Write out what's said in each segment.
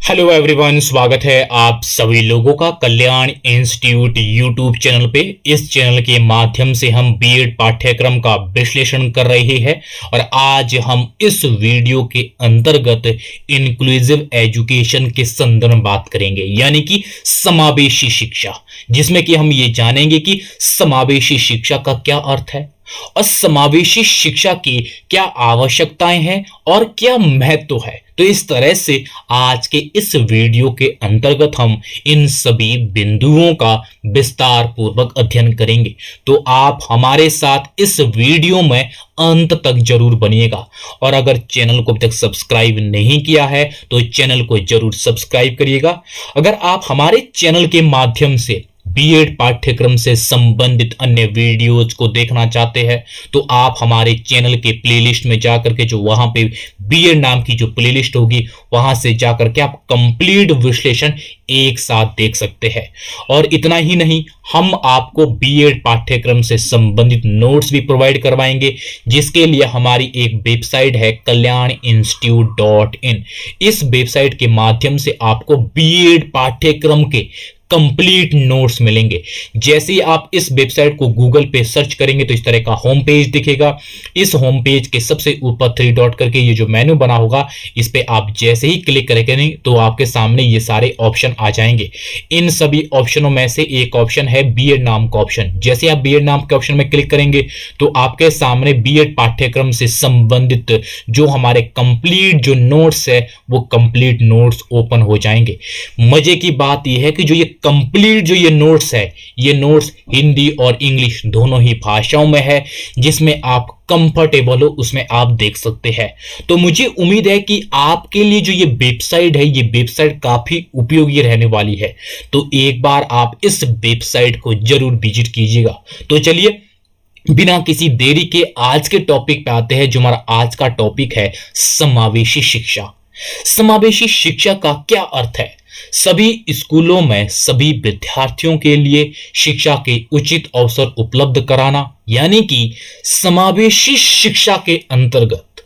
Hello everyone, स्वागत है आप सभी लोगों का कल्याण इंस्टीट्यूट यूट्यूब चैनल पे। इस चैनल के माध्यम से हम बीएड पाठ्यक्रम का विश्लेषण कर रहे हैं और आज हम इस वीडियो के अंतर्गत इंक्लूसिव एजुकेशन के संदर्भ में बात करेंगे, यानी कि समावेशी शिक्षा, जिसमें कि हम ये जानेंगे कि समावेशी शिक्षा का क्या अर्थ है और समावेशी शिक्षा की क्या आवश्यकताएं हैं और क्या महत्व है। तो इस तरह से आज के इस वीडियो के अंतर्गत हम इन सभी बिंदुओं का विस्तार पूर्वक अध्ययन करेंगे। तो आप हमारे साथ इस वीडियो में अंत तक जरूर बनिएगा और अगर चैनल को अभी तक सब्सक्राइब नहीं किया है तो चैनल को जरूर सब्सक्राइब करिएगा। अगर आप हमारे चैनल के माध्यम से बीएड पाठ्यक्रम से संबंधित अन्य वीडियोज को देखना चाहते हैं तो आप हमारे चैनल के प्लेलिस्ट में जाकर के, जो वहां पे बीएड नाम की जो प्लेलिस्ट होगी, वहां से जाकर के आप कंप्लीट विश्लेषण एक साथ देख सकते हैं। और इतना ही नहीं, हम आपको बीएड पाठ्यक्रम से संबंधित नोट्स भी प्रोवाइड करवाएंगे, जिसके लिए हमारी एक वेबसाइट है kalyaninstitute.in। इस वेबसाइट के माध्यम से आपको बीएड पाठ्यक्रम के कंप्लीट नोट्स मिलेंगे। जैसे ही आप इस वेबसाइट को गूगल पे सर्च करेंगे तो इस तरह का होम पेज दिखेगा। इस होम पेज के सबसे ऊपर 3 डॉट करके ये जो मेनू बना होगा, इस पे आप जैसे ही क्लिक करेंगे तो आपके सामने ये सारे ऑप्शन आ जाएंगे। इन सभी ऑप्शनों में से एक ऑप्शन है बीएड नाम का ऑप्शन। जैसे आप बीएड नाम के ऑप्शन में क्लिक करेंगे तो आपके सामने बीएड पाठ्यक्रम से संबंधित जो हमारे कंप्लीट जो नोट्स है वो कंप्लीट नोट्स ओपन हो जाएंगे। मजे की बात यह है कि जो ये कंप्लीट जो ये नोट्स है, ये नोट्स हिंदी और इंग्लिश दोनों ही भाषाओं में है, जिसमें आप कंफर्टेबल हो उसमें आप देख सकते हैं। तो मुझे उम्मीद है कि आपके लिए जो ये वेबसाइट है, ये वेबसाइट काफी उपयोगी रहने वाली है। तो एक बार आप इस वेबसाइट को जरूर विजिट कीजिएगा। तो चलिए बिना किसी देरी के आज के टॉपिक पे आते हैं, जो हमारा आज का टॉपिक है समावेशी शिक्षा। समावेशी शिक्षा का क्या अर्थ है? सभी स्कूलों में सभी विद्यार्थियों के लिए शिक्षा के उचित अवसर उपलब्ध कराना, यानी कि समावेशी शिक्षा के अंतर्गत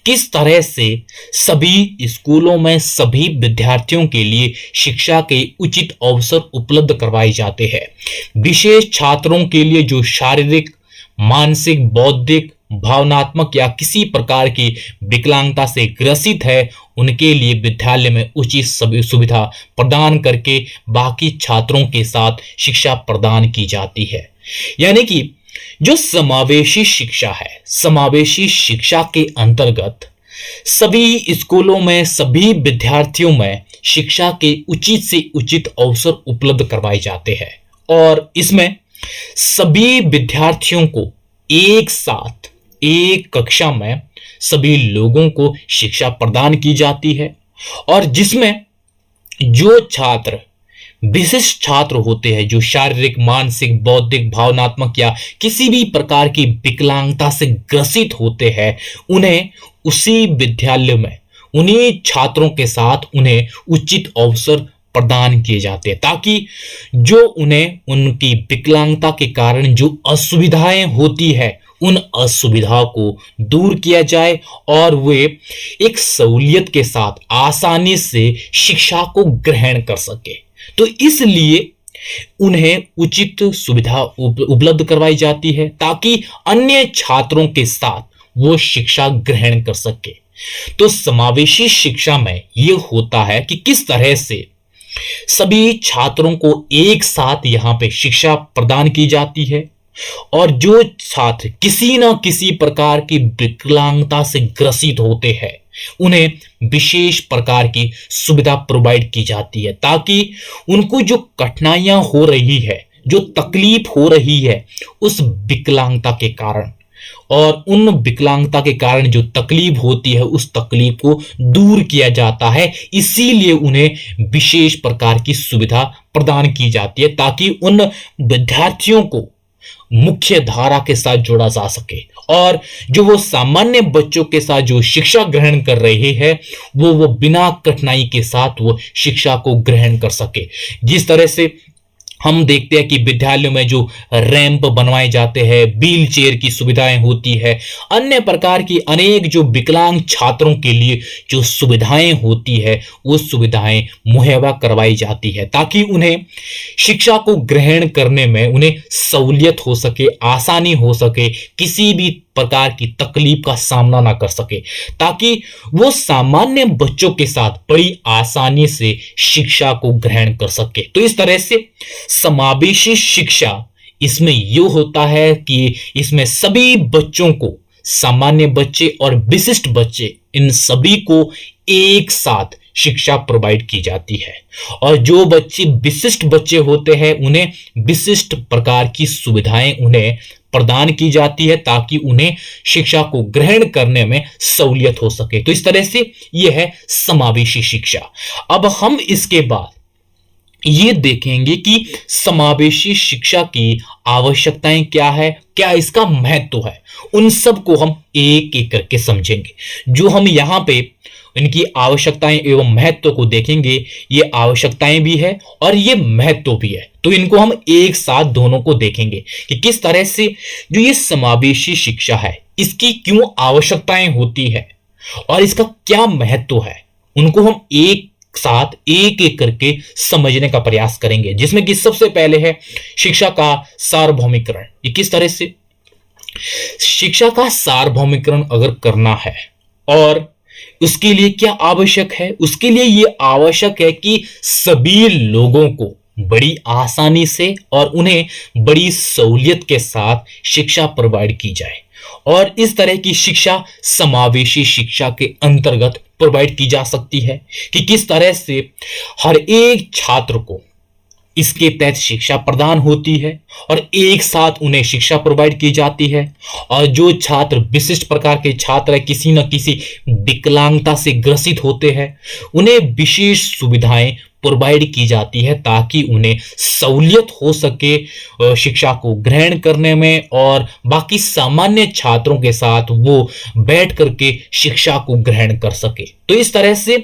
किस तरह से सभी स्कूलों में सभी विद्यार्थियों के लिए शिक्षा के उचित अवसर उपलब्ध करवाए जाते हैं। विशेष छात्रों के लिए जो शारीरिक, मानसिक, बौद्धिक, भावनात्मक या किसी प्रकार की विकलांगता से ग्रसित है, उनके लिए विद्यालय में उचित सभी सुविधा प्रदान करके बाकी छात्रों के साथ शिक्षा प्रदान की जाती है। यानी कि जो समावेशी शिक्षा है, समावेशी शिक्षा के अंतर्गत सभी स्कूलों में सभी विद्यार्थियों में शिक्षा के उचित से उचित अवसर उपलब्ध करवाए जाते हैं और इसमें सभी विद्यार्थियों को एक साथ एक कक्षा में सभी लोगों को शिक्षा प्रदान की जाती है और जिसमें जो छात्र विशिष्ट छात्र होते हैं, जो शारीरिक, मानसिक, बौद्धिक, भावनात्मक या किसी भी प्रकार की विकलांगता से ग्रसित होते हैं, उन्हें उसी विद्यालय में उन्हीं छात्रों के साथ उन्हें उचित अवसर प्रदान किए जाते हैं, ताकि जो उन्हें उनकी विकलांगता के कारण जो असुविधाएं होती है, उन असुविधाओं को दूर किया जाए और वे एक सहूलियत के साथ आसानी से शिक्षा को ग्रहण कर सके। तो इसलिए उन्हें उचित सुविधा उपलब्ध करवाई जाती है ताकि अन्य छात्रों के साथ वो शिक्षा ग्रहण कर सके। तो समावेशी शिक्षा में यह होता है कि किस तरह से सभी छात्रों को एक साथ यहां पे शिक्षा प्रदान की जाती है और जो छात्र किसी न किसी प्रकार की विकलांगता से ग्रसित होते हैं, उन्हें विशेष प्रकार की सुविधा प्रोवाइड की जाती है ताकि उनको जो कठिनाइयां हो रही है, जो तकलीफ हो रही है उस विकलांगता के कारण और उन विकलांगता के कारण जो तकलीफ होती है, उस तकलीफ को दूर किया जाता है। इसीलिए उन्हें विशेष प्रकार की सुविधा प्रदान की जाती है ताकि उन विद्यार्थियों को मुख्य धारा के साथ जोड़ा जा सके और जो वो सामान्य बच्चों के साथ जो शिक्षा ग्रहण कर रहे हैं, वो बिना कठिनाई के साथ वो शिक्षा को ग्रहण कर सके। जिस तरह से हम देखते हैं कि विद्यालयों में जो रैंप बनवाए जाते हैं, व्हील चेयर की सुविधाएं होती है, अन्य प्रकार की अनेक जो विकलांग छात्रों के लिए जो सुविधाएं होती है वो सुविधाएं मुहैया करवाई जाती है ताकि उन्हें शिक्षा को ग्रहण करने में उन्हें सहूलियत हो सके, आसानी हो सके, किसी भी प्रकार की तकलीफ का सामना ना कर सके, ताकि वो सामान्य बच्चों के साथ बड़ी आसानी से शिक्षा को ग्रहण कर सके। तो इस तरह से समावेशी शिक्षा इसमें यह होता है कि इसमें सभी बच्चों को, सामान्य बच्चे और विशिष्ट बच्चे, इन सभी को एक साथ शिक्षा प्रोवाइड की जाती है। और जो बच्चे विशिष्ट बच्चे होते हैं उन्हें विशिष्ट प्रकार की सुविधाएं उन्हें प्रदान की जाती है ताकि उन्हें शिक्षा को ग्रहण करने में सहूलियत हो सके। तो इस तरह से यह है समावेशी शिक्षा। अब हम इसके बाद ये देखेंगे कि समावेशी शिक्षा की आवश्यकताएं क्या है, क्या इसका महत्व है, उन सब को हम एक एक करके समझेंगे। जो हम यहाँ पे इनकी आवश्यकताएं एवं महत्व को देखेंगे, ये आवश्यकताएं भी है और ये महत्व भी है, तो इनको हम एक साथ दोनों को देखेंगे कि किस तरह से जो ये समावेशी शिक्षा है इसकी क्यों आवश्यकताएं होती है और इसका क्या महत्व है, उनको हम एक साथ एक एक करके समझने का प्रयास करेंगे। जिसमें कि सबसे पहले है शिक्षा का सार्वभौमिकरण। ये किस तरह से शिक्षा का सार्वभौमिकरण अगर करना है और उसके लिए क्या आवश्यक है, उसके लिए यह आवश्यक है कि सभी लोगों को बड़ी आसानी से और उन्हें बड़ी सहूलियत के साथ शिक्षा प्रोवाइड की जाए। और इस तरह की शिक्षा समावेशी शिक्षा के अंतर्गत प्रोवाइड की जा सकती है कि किस तरह से हर एक छात्र को इसके तहत शिक्षा प्रदान होती है और एक साथ उन्हें शिक्षा प्रोवाइड की जाती है। और जो छात्र विशिष्ट प्रकार के छात्र है, किसी न किसी विकलांगता से ग्रसित होते हैं, उन्हें विशेष सुविधाएं प्रोवाइड की जाती है ताकि उन्हें सहूलियत हो सके शिक्षा को ग्रहण करने में और बाकी सामान्य छात्रों के साथ वो बैठ करके शिक्षा को ग्रहण कर सके। तो इस तरह से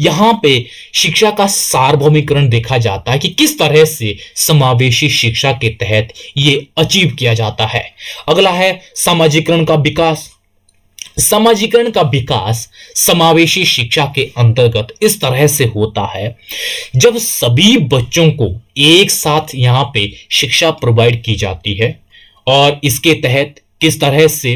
यहाँ पे शिक्षा का सार्वभौमिकरण देखा जाता है कि किस तरह से समावेशी शिक्षा के तहत ये अचीव किया जाता है। अगला है सामाजिकरण का विकास। समाजीकरण का विकास समावेशी शिक्षा के अंतर्गत इस तरह से होता है जब सभी बच्चों को एक साथ यहाँ पे शिक्षा प्रोवाइड की जाती है और इसके तहत किस तरह से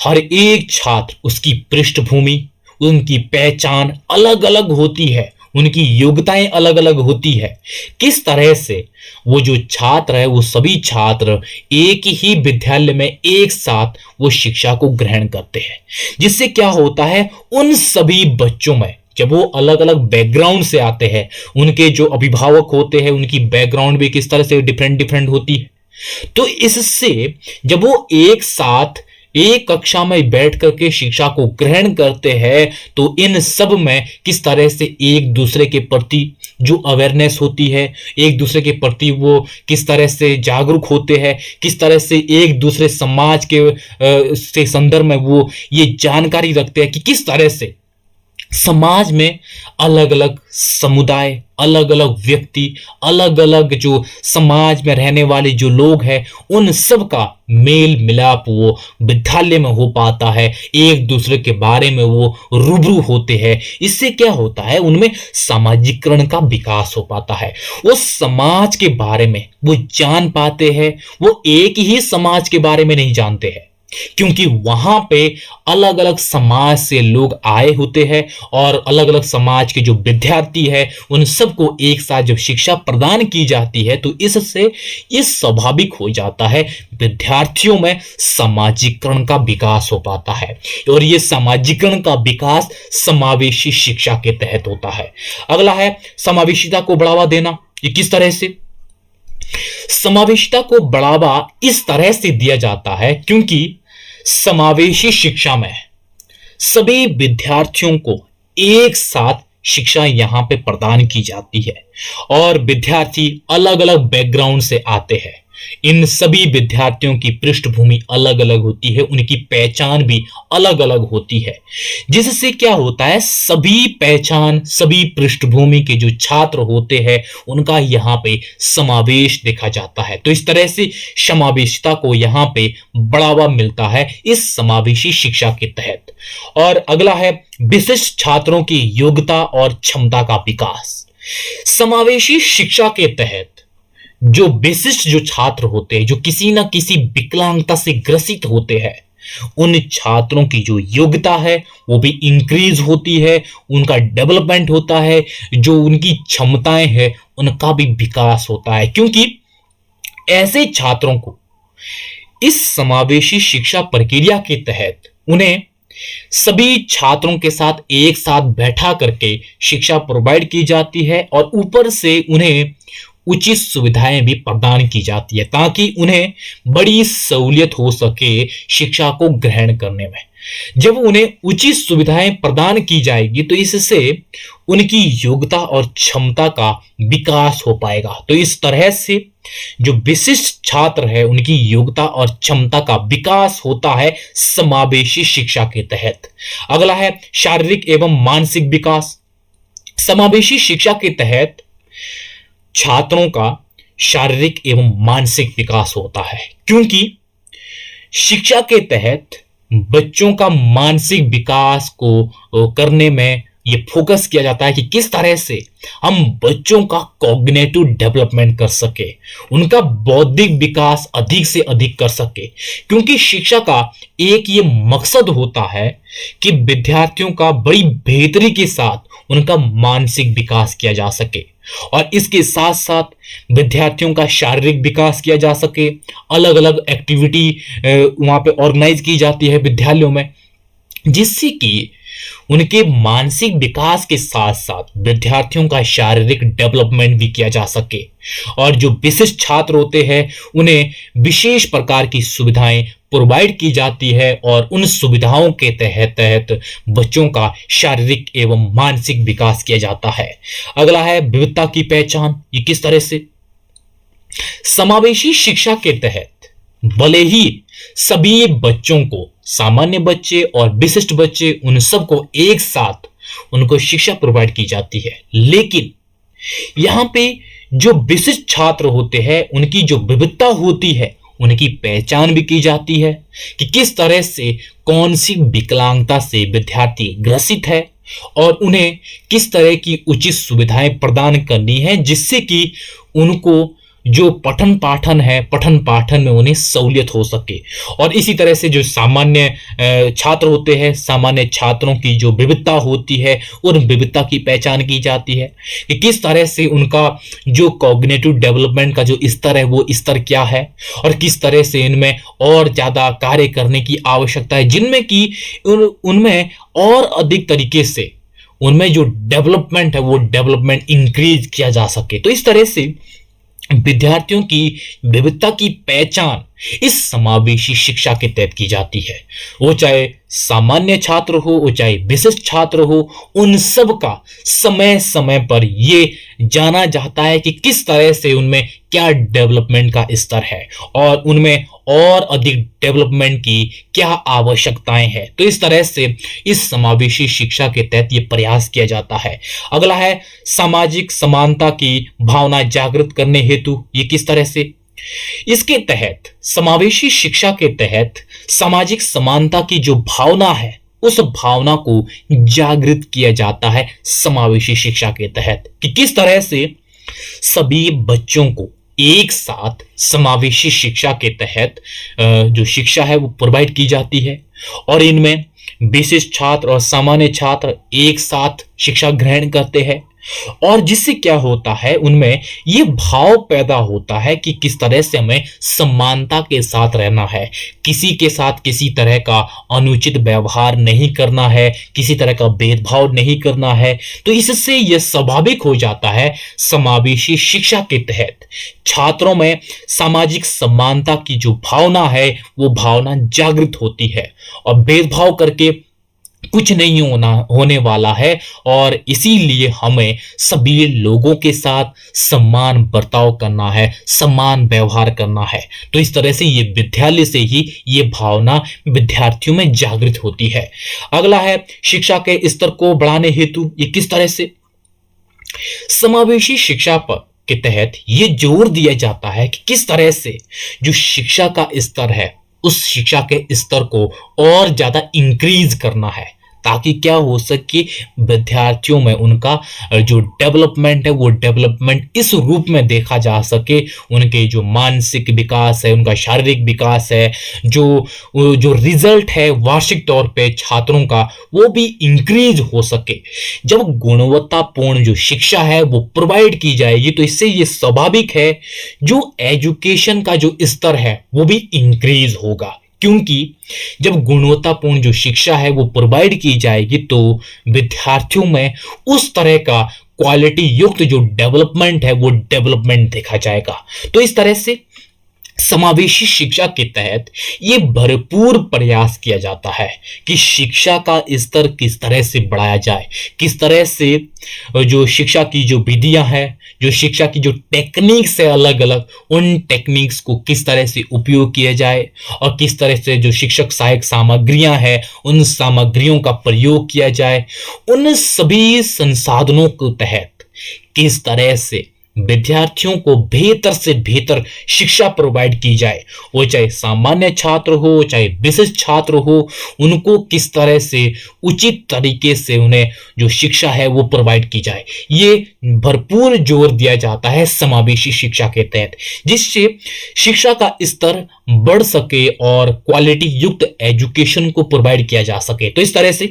हर एक छात्र, उसकी पृष्ठभूमि, उनकी पहचान अलग अलग होती है, उनकी योग्यताएं अलग अलग होती है, किस तरह से वो जो छात्र है वो सभी छात्र एक ही विद्यालय में एक साथ वो शिक्षा को ग्रहण करते हैं। जिससे क्या होता है, उन सभी बच्चों में जब वो अलग अलग बैकग्राउंड से आते हैं, उनके जो अभिभावक होते हैं उनकी बैकग्राउंड भी किस तरह से डिफरेंट डिफरेंट होती है, तो इससे जब वो एक साथ एक कक्षा में बैठ करके शिक्षा को ग्रहण करते हैं तो इन सब में किस तरह से एक दूसरे के प्रति जो अवेयरनेस होती है, एक दूसरे के प्रति वो किस तरह से जागरूक होते हैं, किस तरह से एक दूसरे समाज के से संदर्भ में वो ये जानकारी रखते हैं कि किस तरह से समाज में अलग अलग समुदाय, अलग अलग व्यक्ति, अलग अलग जो समाज में रहने वाले जो लोग हैं, उन सब का मेल मिलाप वो विद्यालय में हो पाता है, एक दूसरे के बारे में वो रूबरू होते हैं। इससे क्या होता है, उनमें सामाजिकरण का विकास हो पाता है, वो समाज के बारे में वो जान पाते हैं। वो एक ही समाज के बारे में नहीं जानते हैं क्योंकि वहां पे अलग अलग समाज से लोग आए होते हैं और अलग अलग समाज के जो विद्यार्थी है उन सबको एक साथ जब शिक्षा प्रदान की जाती है तो इससे ये स्वाभाविक हो जाता है, विद्यार्थियों में सामाजिकरण का विकास हो पाता है। और ये सामाजिकरण का विकास समावेशी शिक्षा के तहत होता है। अगला है समावेशिता को बढ़ावा देना। ये किस तरह से समावेशिता को बढ़ावा इस तरह से दिया जाता है क्योंकि समावेशी शिक्षा में सभी विद्यार्थियों को एक साथ शिक्षा यहां पे प्रदान की जाती है और विद्यार्थी अलग अलग बैकग्राउंड से आते हैं। इन सभी विद्यार्थियों की पृष्ठभूमि अलग अलग होती है, उनकी पहचान भी अलग अलग होती है, जिससे क्या होता है, सभी पहचान, सभी पृष्ठभूमि के जो छात्र होते हैं उनका यहाँ पे समावेश देखा जाता है। तो इस तरह से समावेशिता को यहाँ पे बढ़ावा मिलता है इस समावेशी शिक्षा के तहत। और अगला है विशिष्ट छात्रों की योग्यता और क्षमता का विकास। समावेशी शिक्षा के तहत जो विशिष्ट जो छात्र होते हैं, जो किसी ना किसी विकलांगता से ग्रसित होते हैं, उन छात्रों की जो योग्यता है वो भी इंक्रीज होती है, उनका डेवलपमेंट होता है, जो उनकी क्षमताएं हैं उनका भी विकास होता है। क्योंकि ऐसे छात्रों को इस समावेशी शिक्षा प्रक्रिया के तहत उन्हें सभी छात्रों के साथ एक साथ बैठा करके शिक्षा प्रोवाइड की जाती है और ऊपर से उन्हें उचित सुविधाएं भी प्रदान की जाती है, ताकि उन्हें बड़ी सहूलियत हो सके शिक्षा को ग्रहण करने में। जब उन्हें उचित सुविधाएं प्रदान की जाएगी तो इससे उनकी योग्यता और क्षमता का विकास हो पाएगा। तो इस तरह से जो विशिष्ट छात्र है उनकी योग्यता और क्षमता का विकास होता है समावेशी शिक्षा के तहत। अगला है शारीरिक एवं मानसिक विकास। समावेशी शिक्षा के तहत छात्रों का शारीरिक एवं मानसिक विकास होता है, क्योंकि शिक्षा के तहत बच्चों का मानसिक विकास को करने में ये फोकस किया जाता है कि किस तरह से हम बच्चों का कॉग्निटिव डेवलपमेंट कर सके, उनका बौद्धिक विकास अधिक से अधिक कर सके। क्योंकि शिक्षा का एक ये मकसद होता है कि विद्यार्थियों का बड़ी बेहतरी के साथ उनका मानसिक विकास किया जा सके और इसके साथ साथ विद्यार्थियों का शारीरिक विकास किया जा सके। अलग अलग एक्टिविटी वहां पे ऑर्गेनाइज की जाती है विद्यालयों में, जिससे कि उनके मानसिक विकास के साथ साथ विद्यार्थियों का शारीरिक डेवलपमेंट भी किया जा सके। और जो विशिष्ट छात्र होते हैं उन्हें विशेष प्रकार की सुविधाएं प्रोवाइड की जाती है और उन सुविधाओं के तहत बच्चों का शारीरिक एवं मानसिक विकास किया जाता है। अगला है विविधता की पहचान। ये किस तरह से समावेशी शिक्षा के तहत भले ही सभी बच्चों को, सामान्य बच्चे और विशिष्ट बच्चे, उन सबको एक साथ उनको शिक्षा प्रोवाइड की जाती है, लेकिन यहां पे जो विशिष्ट छात्र होते हैं उनकी जो विविधता होती है उनकी पहचान भी की जाती है कि किस तरह से कौन सी विकलांगता से विद्यार्थी ग्रसित है और उन्हें किस तरह की उचित सुविधाएं प्रदान करनी है, जिससे कि उनको जो पठन पाठन है, पठन पाठन में उन्हें सहूलियत हो सके। और इसी तरह से जो सामान्य छात्र होते हैं, सामान्य छात्रों की जो विविधता होती है उन विविधता की पहचान की जाती है कि किस तरह से उनका जो कॉग्निटिव डेवलपमेंट का जो स्तर है वो स्तर क्या है और किस तरह से इनमें और ज़्यादा कार्य करने की आवश्यकता है, जिनमें कि उनमें और अधिक तरीके से उनमें जो डेवलपमेंट है वो डेवलपमेंट इंक्रीज किया जा सके। तो इस तरह से विद्यार्थियों की विविधता की पहचान इस समावेशी शिक्षा के तहत की जाती है। वो चाहे सामान्य छात्र हो, वो चाहे विशिष्ट छात्र हो, उन सब का समय समय पर ये जाना जाता है कि किस तरह से उनमें क्या डेवलपमेंट का स्तर है और उनमें और अधिक डेवलपमेंट की क्या आवश्यकताएं हैं। तो इस तरह से इस समावेशी शिक्षा के तहत ये प्रयास किया जाता है। अगला है सामाजिक समानता की भावना जागृत करने हेतु। ये किस तरह से, इसके तहत समावेशी शिक्षा के तहत सामाजिक समानता की जो भावना है उस भावना को जागृत किया जाता है समावेशी शिक्षा के तहत कि किस तरह से सभी बच्चों को एक साथ समावेशी शिक्षा के तहत जो शिक्षा है वो प्रोवाइड की जाती है और इनमें विशिष्ट छात्र और सामान्य छात्र एक साथ शिक्षा ग्रहण करते हैं और जिससे क्या होता है उनमें ये भाव पैदा होता है कि किस तरह से हमें समानता के साथ रहना है, किसी के साथ किसी तरह का अनुचित व्यवहार नहीं करना है, किसी तरह का भेदभाव नहीं करना है। तो इससे यह स्वाभाविक हो जाता है समावेशी शिक्षा के तहत छात्रों में सामाजिक समानता की जो भावना है वो भावना जागृत होती है और भेदभाव करके कुछ नहीं होने वाला है और इसीलिए हमें सभी लोगों के साथ समान बर्ताव करना है, समान व्यवहार करना है। तो इस तरह से ये विद्यालय से ही ये भावना विद्यार्थियों में जागृत होती है। अगला है शिक्षा के स्तर को बढ़ाने हेतु ये किस तरह से समावेशी शिक्षा पर के तहत ये जोर दिया जाता है कि किस तरह से जो शिक्षा का स्तर है उस शिक्षा के स्तर को और ज्यादा इंक्रीज करना है, ताकि क्या हो सके विद्यार्थियों में उनका जो डेवलपमेंट है वो डेवलपमेंट इस रूप में देखा जा सके, उनके जो मानसिक विकास है, उनका शारीरिक विकास है, जो रिजल्ट है वार्षिक तौर पे छात्रों का वो भी इंक्रीज हो सके। जब गुणवत्तापूर्ण जो शिक्षा है वो प्रोवाइड की जाएगी तो इससे ये स्वाभाविक है जो एजुकेशन का जो स्तर है वो भी इंक्रीज होगा, क्योंकि जब गुणवत्तापूर्ण जो शिक्षा है वो प्रोवाइड की जाएगी तो विद्यार्थियों में उस तरह का क्वालिटी युक्त जो डेवलपमेंट है वो डेवलपमेंट देखा जाएगा। तो इस तरह से समावेशी शिक्षा के तहत ये भरपूर प्रयास किया जाता है कि शिक्षा का स्तर किस तरह से बढ़ाया जाए, किस तरह से जो शिक्षा की जो विधियां हैं, जो शिक्षा की जो टेक्निक्स है अलग अलग, उन टेक्निक्स को किस तरह से उपयोग किया जाए और किस तरह से जो शिक्षक सहायक सामग्रियां हैं उन सामग्रियों का प्रयोग किया जाए। उन सभी संसाधनों के तहत किस तरह से विद्यार्थियों को बेहतर से बेहतर शिक्षा प्रोवाइड की जाए, वो चाहे सामान्य छात्र हो चाहे विशिष्ट छात्र हो, उनको किस तरह से उचित तरीके से उन्हें जो शिक्षा है वो प्रोवाइड की जाए, ये भरपूर जोर दिया जाता है समावेशी शिक्षा के तहत, जिससे शिक्षा का स्तर बढ़ सके और क्वालिटी युक्त एजुकेशन को प्रोवाइड किया जा सके। तो इस तरह से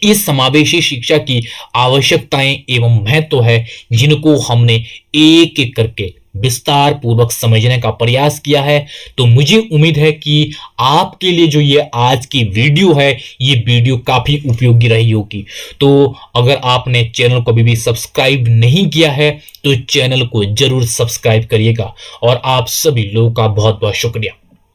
इस समावेशी शिक्षा की आवश्यकताएं एवं महत्व है जिनको हमने एक एक करके विस्तार पूर्वक समझने का प्रयास किया है। तो मुझे उम्मीद है कि आपके लिए जो ये आज की वीडियो है ये वीडियो काफी उपयोगी रही होगी। तो अगर आपने चैनल को अभी भी सब्सक्राइब नहीं किया है तो चैनल को जरूर सब्सक्राइब करिएगा और आप सभी लोगों का बहुत बहुत शुक्रिया।